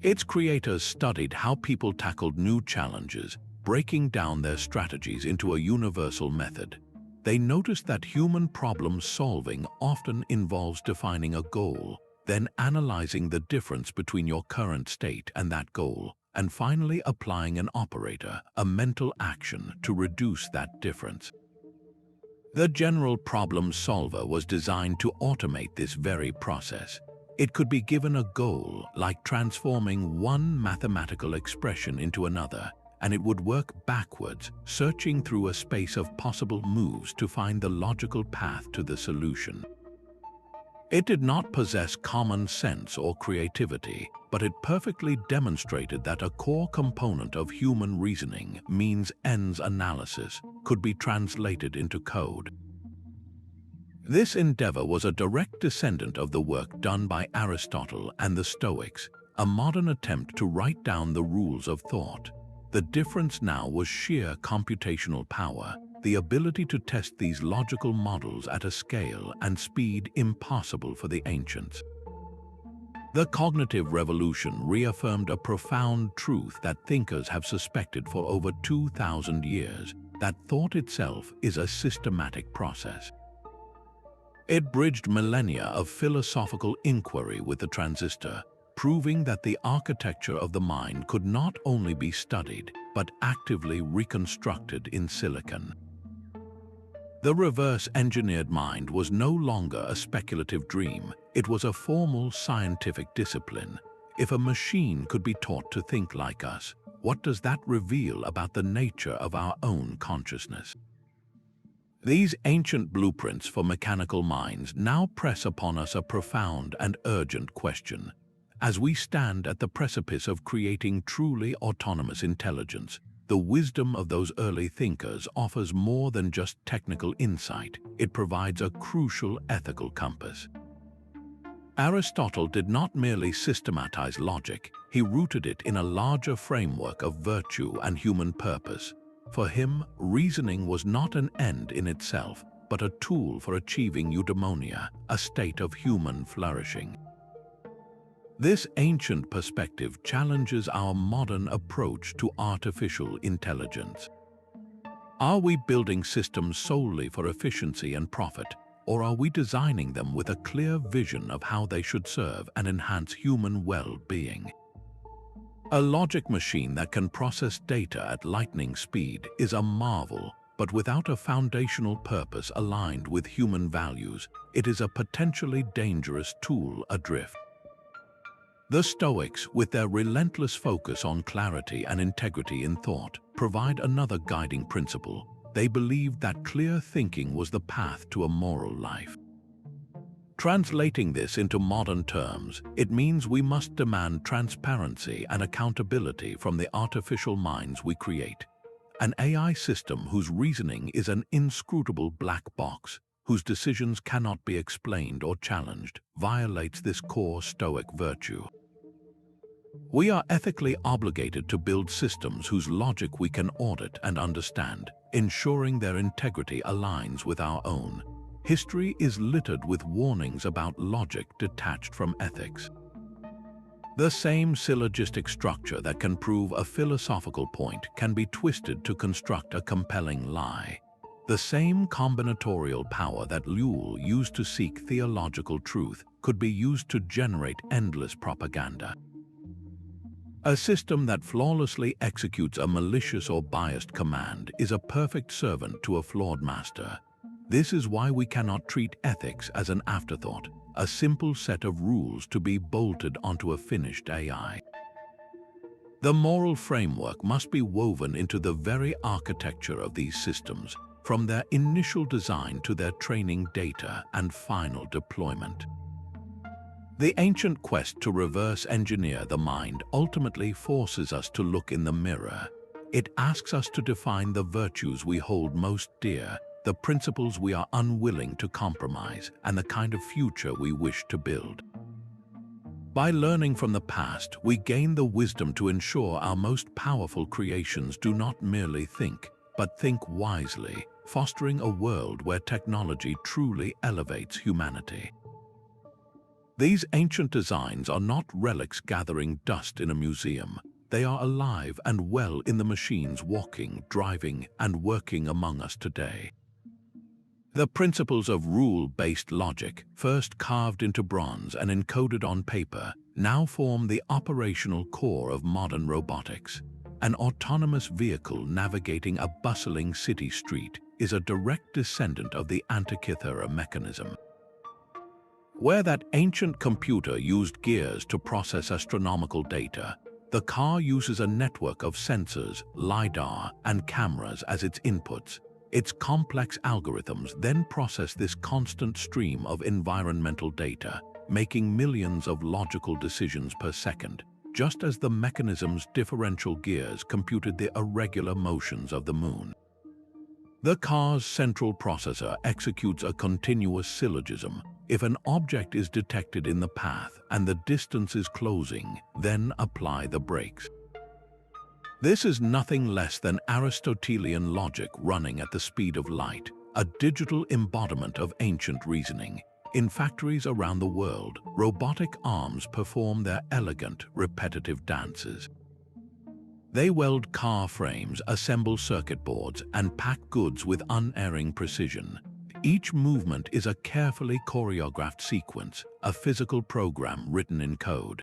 Its creators studied how people tackled new challenges, breaking down their strategies into a universal method. They noticed that human problem solving often involves defining a goal, then analyzing the difference between your current state and that goal, and finally applying an operator, a mental action, to reduce that difference. The General Problem Solver was designed to automate this very process. It could be given a goal, like transforming one mathematical expression into another, and it would work backwards, searching through a space of possible moves to find the logical path to the solution. It did not possess common sense or creativity, but it perfectly demonstrated that a core component of human reasoning, means-ends analysis, could be translated into code. This endeavor was a direct descendant of the work done by Aristotle and the Stoics, a modern attempt to write down the rules of thought. The difference now was sheer computational power, the ability to test these logical models at a scale and speed impossible for the ancients. The cognitive revolution reaffirmed a profound truth that thinkers have suspected for over 2,000 years, that thought itself is a systematic process. It bridged millennia of philosophical inquiry with the transistor, proving that the architecture of the mind could not only be studied, but actively reconstructed in silicon. The reverse-engineered mind was no longer a speculative dream, it was a formal scientific discipline. If a machine could be taught to think like us, what does that reveal about the nature of our own consciousness? These ancient blueprints for mechanical minds now press upon us a profound and urgent question. As we stand at the precipice of creating truly autonomous intelligence, the wisdom of those early thinkers offers more than just technical insight. It provides a crucial ethical compass. Aristotle did not merely systematize logic, he rooted it in a larger framework of virtue and human purpose. For him, reasoning was not an end in itself, but a tool for achieving eudaimonia, a state of human flourishing. This ancient perspective challenges our modern approach to artificial intelligence. Are we building systems solely for efficiency and profit, or are we designing them with a clear vision of how they should serve and enhance human well-being? A logic machine that can process data at lightning speed is a marvel, but without a foundational purpose aligned with human values, it is a potentially dangerous tool adrift. The Stoics, with their relentless focus on clarity and integrity in thought, provide another guiding principle. They believed that clear thinking was the path to a moral life. Translating this into modern terms, it means we must demand transparency and accountability from the artificial minds we create. An AI system whose reasoning is an inscrutable black box, whose decisions cannot be explained or challenged, violates this core Stoic virtue. We are ethically obligated to build systems whose logic we can audit and understand, ensuring their integrity aligns with our own. History is littered with warnings about logic detached from ethics. The same syllogistic structure that can prove a philosophical point can be twisted to construct a compelling lie. The same combinatorial power that Llull used to seek theological truth could be used to generate endless propaganda. A system that flawlessly executes a malicious or biased command is a perfect servant to a flawed master. This is why we cannot treat ethics as an afterthought, a simple set of rules to be bolted onto a finished AI. The moral framework must be woven into the very architecture of these systems, from their initial design to their training data and final deployment. The ancient quest to reverse engineer the mind ultimately forces us to look in the mirror. It asks us to define the virtues we hold most dear, the principles we are unwilling to compromise, and the kind of future we wish to build. By learning from the past, we gain the wisdom to ensure our most powerful creations do not merely think, but think wisely, fostering a world where technology truly elevates humanity. These ancient designs are not relics gathering dust in a museum. They are alive and well in the machines walking, driving, and working among us today. The principles of rule-based logic, first carved into bronze and encoded on paper, now form the operational core of modern robotics. An autonomous vehicle navigating a bustling city street is a direct descendant of the Antikythera Mechanism. Where that ancient computer used gears to process astronomical data, the car uses a network of sensors, LiDAR, and cameras as its inputs. Its complex algorithms then process this constant stream of environmental data, making millions of logical decisions per second, just as the mechanism's differential gears computed the irregular motions of the moon. The car's central processor executes a continuous syllogism. If an object is detected in the path and the distance is closing, then apply the brakes. This is nothing less than Aristotelian logic running at the speed of light, a digital embodiment of ancient reasoning. In factories around the world, robotic arms perform their elegant, repetitive dances. They weld car frames, assemble circuit boards, and pack goods with unerring precision. Each movement is a carefully choreographed sequence, a physical program written in code.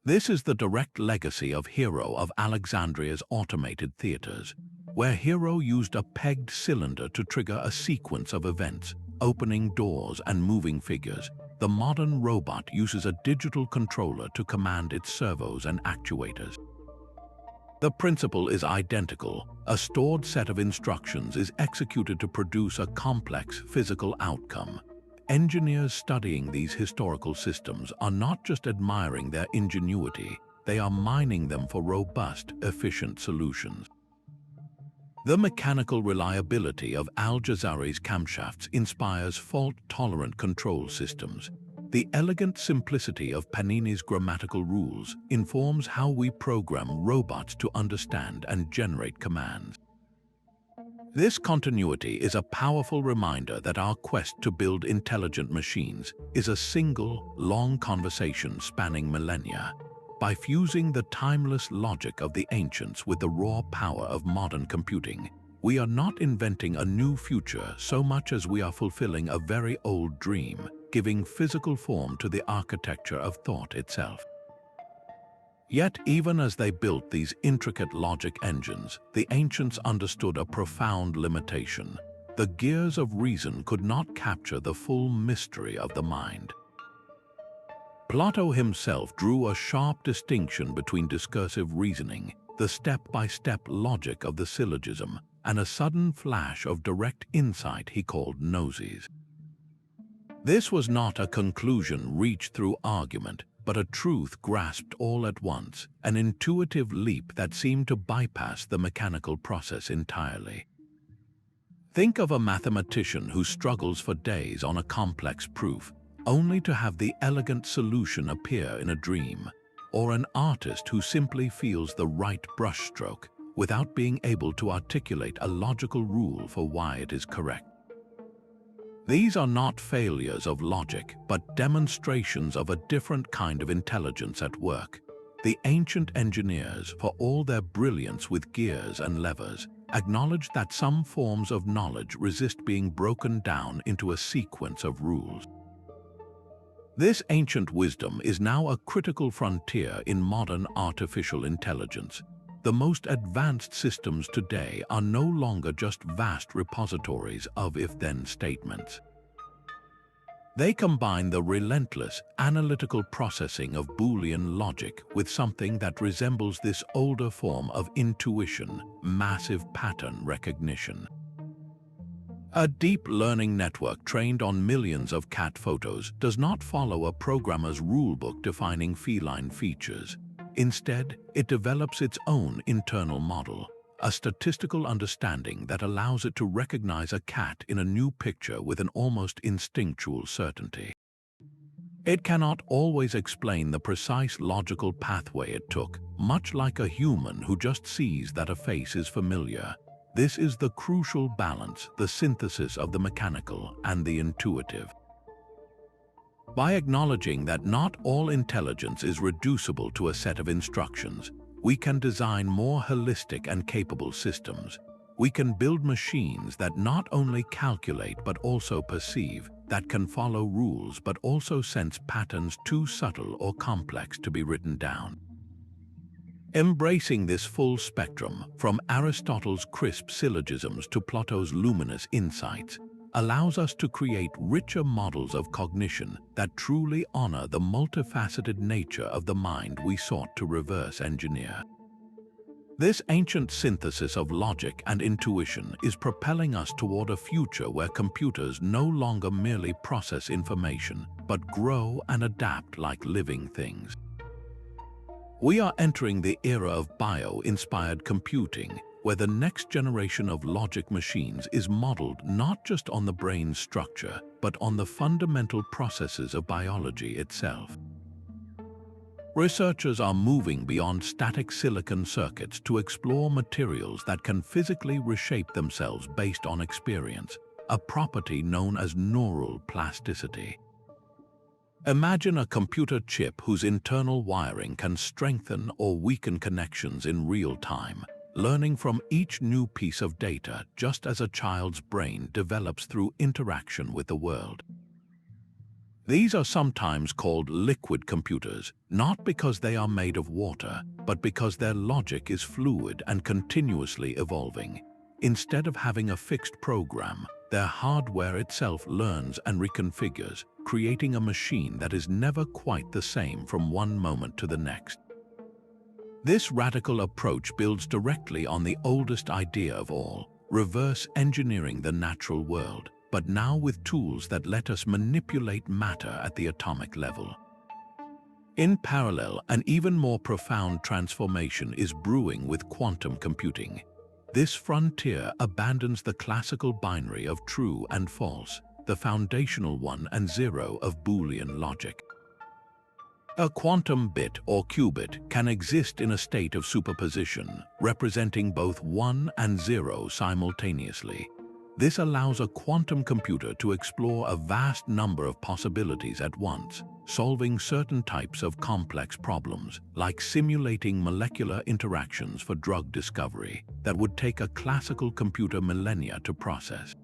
This is the direct legacy of Hero of Alexandria's automated theaters, where Hero used a pegged cylinder to trigger a sequence of events, opening doors and moving figures. The modern robot uses a digital controller to command its servos and actuators. The principle is identical. A stored set of instructions is executed to produce a complex physical outcome. Engineers studying these historical systems are not just admiring their ingenuity, they are mining them for robust, efficient solutions. The mechanical reliability of Al-Jazari's camshafts inspires fault-tolerant control systems. The elegant simplicity of Panini's grammatical rules informs how we program robots to understand and generate commands. This continuity is a powerful reminder that our quest to build intelligent machines is a single, long conversation spanning millennia. By fusing the timeless logic of the ancients with the raw power of modern computing, we are not inventing a new future so much as we are fulfilling a very old dream, giving physical form to the architecture of thought itself. Yet, even as they built these intricate logic engines, the ancients understood a profound limitation. The gears of reason could not capture the full mystery of the mind. Plato himself drew a sharp distinction between discursive reasoning, the step-by-step logic of the syllogism, and a sudden flash of direct insight he called gnosis. This was not a conclusion reached through argument, but a truth grasped all at once, an intuitive leap that seemed to bypass the mechanical process entirely. Think of a mathematician who struggles for days on a complex proof, only to have the elegant solution appear in a dream, or an artist who simply feels the right brushstroke without being able to articulate a logical rule for why it is correct. These are not failures of logic, but demonstrations of a different kind of intelligence at work. The ancient engineers, for all their brilliance with gears and levers, acknowledged that some forms of knowledge resist being broken down into a sequence of rules. This ancient wisdom is now a critical frontier in modern artificial intelligence. The most advanced systems today are no longer just vast repositories of if-then statements. They combine the relentless, analytical processing of Boolean logic with something that resembles this older form of intuition, massive pattern recognition. A deep learning network trained on millions of cat photos does not follow a programmer's rulebook defining feline features. Instead, it develops its own internal model, a statistical understanding that allows it to recognize a cat in a new picture with an almost instinctual certainty. It cannot always explain the precise logical pathway it took, much like a human who just sees that a face is familiar. This is the crucial balance, the synthesis of the mechanical and the intuitive. By acknowledging that not all intelligence is reducible to a set of instructions, we can design more holistic and capable systems. We can build machines that not only calculate but also perceive, that can follow rules but also sense patterns too subtle or complex to be written down. Embracing this full spectrum, from Aristotle's crisp syllogisms to Plato's luminous insights, allows us to create richer models of cognition that truly honor the multifaceted nature of the mind we sought to reverse engineer. This ancient synthesis of logic and intuition is propelling us toward a future where computers no longer merely process information, but grow and adapt like living things. We are entering the era of bio-inspired computing, where the next generation of logic machines is modeled not just on the brain's structure, but on the fundamental processes of biology itself. Researchers are moving beyond static silicon circuits to explore materials that can physically reshape themselves based on experience, a property known as neural plasticity. Imagine a computer chip whose internal wiring can strengthen or weaken connections in real time, learning from each new piece of data just as a child's brain develops through interaction with the world. These are sometimes called liquid computers, not because they are made of water, but because their logic is fluid and continuously evolving. Instead of having a fixed program, their hardware itself learns and reconfigures, creating a machine that is never quite the same from one moment to the next. This radical approach builds directly on the oldest idea of all, reverse engineering the natural world, but now with tools that let us manipulate matter at the atomic level. In parallel, an even more profound transformation is brewing with quantum computing. This frontier abandons the classical binary of true and false, the foundational 1 and 0 of Boolean logic. A quantum bit or qubit can exist in a state of superposition, representing both 1 and 0 simultaneously. This allows a quantum computer to explore a vast number of possibilities at once, solving certain types of complex problems, like simulating molecular interactions for drug discovery, that would take a classical computer millennia to process.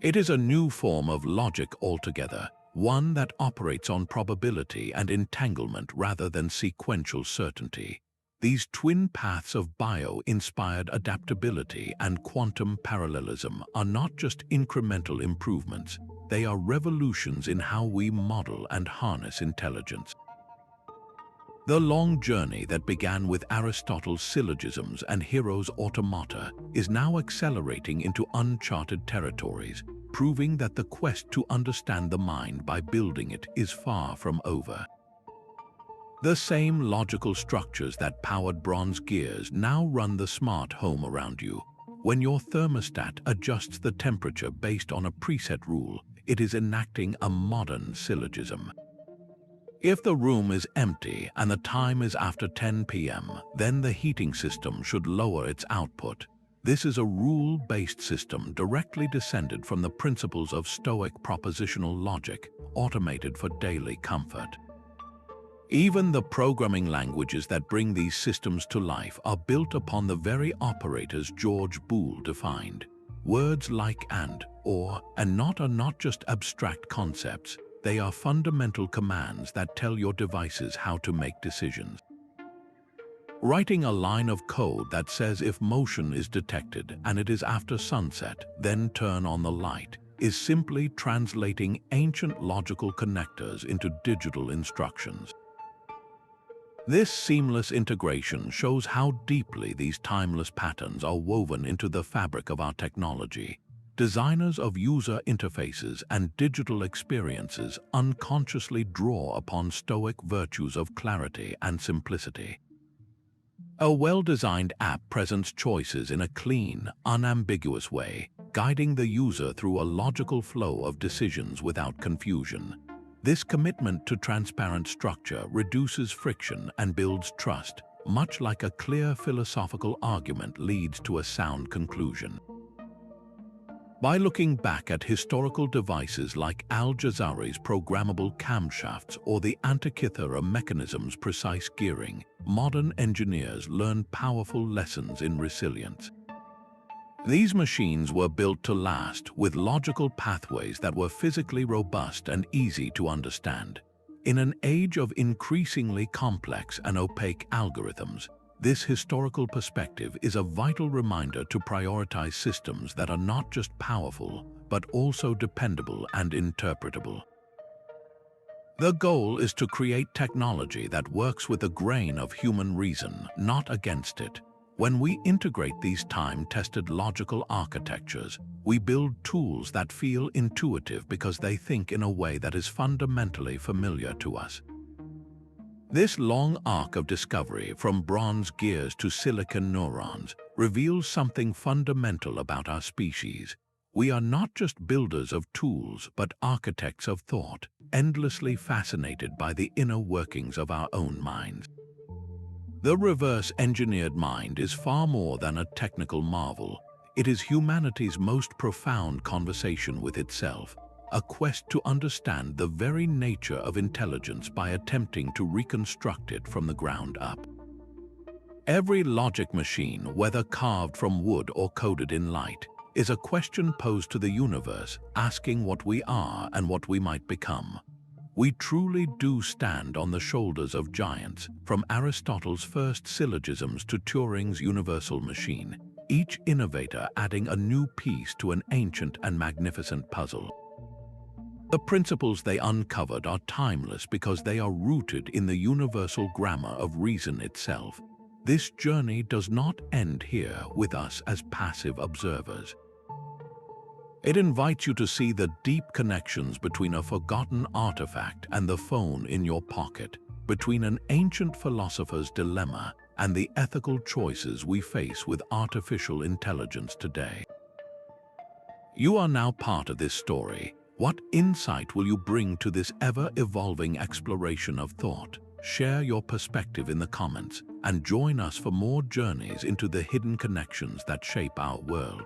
It is a new form of logic altogether, one that operates on probability and entanglement rather than sequential certainty. These twin paths of bio-inspired adaptability and quantum parallelism are not just incremental improvements, they are revolutions in how we model and harness intelligence. The long journey that began with Aristotle's syllogisms and Hero's Automata is now accelerating into uncharted territories, proving that the quest to understand the mind by building it is far from over. The same logical structures that powered bronze gears now run the smart home around you. When your thermostat adjusts the temperature based on a preset rule, it is enacting a modern syllogism. If the room is empty and the time is after 10 p.m., then the heating system should lower its output. This is a rule-based system directly descended from the principles of Stoic propositional logic, automated for daily comfort. Even the programming languages that bring these systems to life are built upon the very operators George Boole defined. Words like and, or, and not are not just abstract concepts. They are fundamental commands that tell your devices how to make decisions. Writing a line of code that says if motion is detected and it is after sunset, then turn on the light, is simply translating ancient logical connectors into digital instructions. This seamless integration shows how deeply these timeless patterns are woven into the fabric of our technology. Designers of user interfaces and digital experiences unconsciously draw upon Stoic virtues of clarity and simplicity. A well-designed app presents choices in a clean, unambiguous way, guiding the user through a logical flow of decisions without confusion. This commitment to transparent structure reduces friction and builds trust, much like a clear philosophical argument leads to a sound conclusion. By looking back at historical devices like Al-Jazari's programmable camshafts or the Antikythera Mechanism's precise gearing, modern engineers learn powerful lessons in resilience. These machines were built to last, with logical pathways that were physically robust and easy to understand. In an age of increasingly complex and opaque algorithms, this historical perspective is a vital reminder to prioritize systems that are not just powerful, but also dependable and interpretable. The goal is to create technology that works with a grain of human reason, not against it. When we integrate these time-tested logical architectures, we build tools that feel intuitive because they think in a way that is fundamentally familiar to us. This long arc of discovery, from bronze gears to silicon neurons, reveals something fundamental about our species. We are not just builders of tools, but architects of thought, endlessly fascinated by the inner workings of our own minds. The reverse-engineered mind is far more than a technical marvel. It is humanity's most profound conversation with itself, a quest to understand the very nature of intelligence by attempting to reconstruct it from the ground up. Every logic machine, whether carved from wood or coded in light, is a question posed to the universe, asking what we are and what we might become. We truly do stand on the shoulders of giants, from Aristotle's first syllogisms to Turing's universal machine, each innovator adding a new piece to an ancient and magnificent puzzle. The principles they uncovered are timeless because they are rooted in the universal grammar of reason itself. This journey does not end here with us as passive observers. It invites you to see the deep connections between a forgotten artifact and the phone in your pocket, between an ancient philosopher's dilemma and the ethical choices we face with artificial intelligence today. You are now part of this story. What insight will you bring to this ever-evolving exploration of thought? Share your perspective in the comments and join us for more journeys into the hidden connections that shape our world.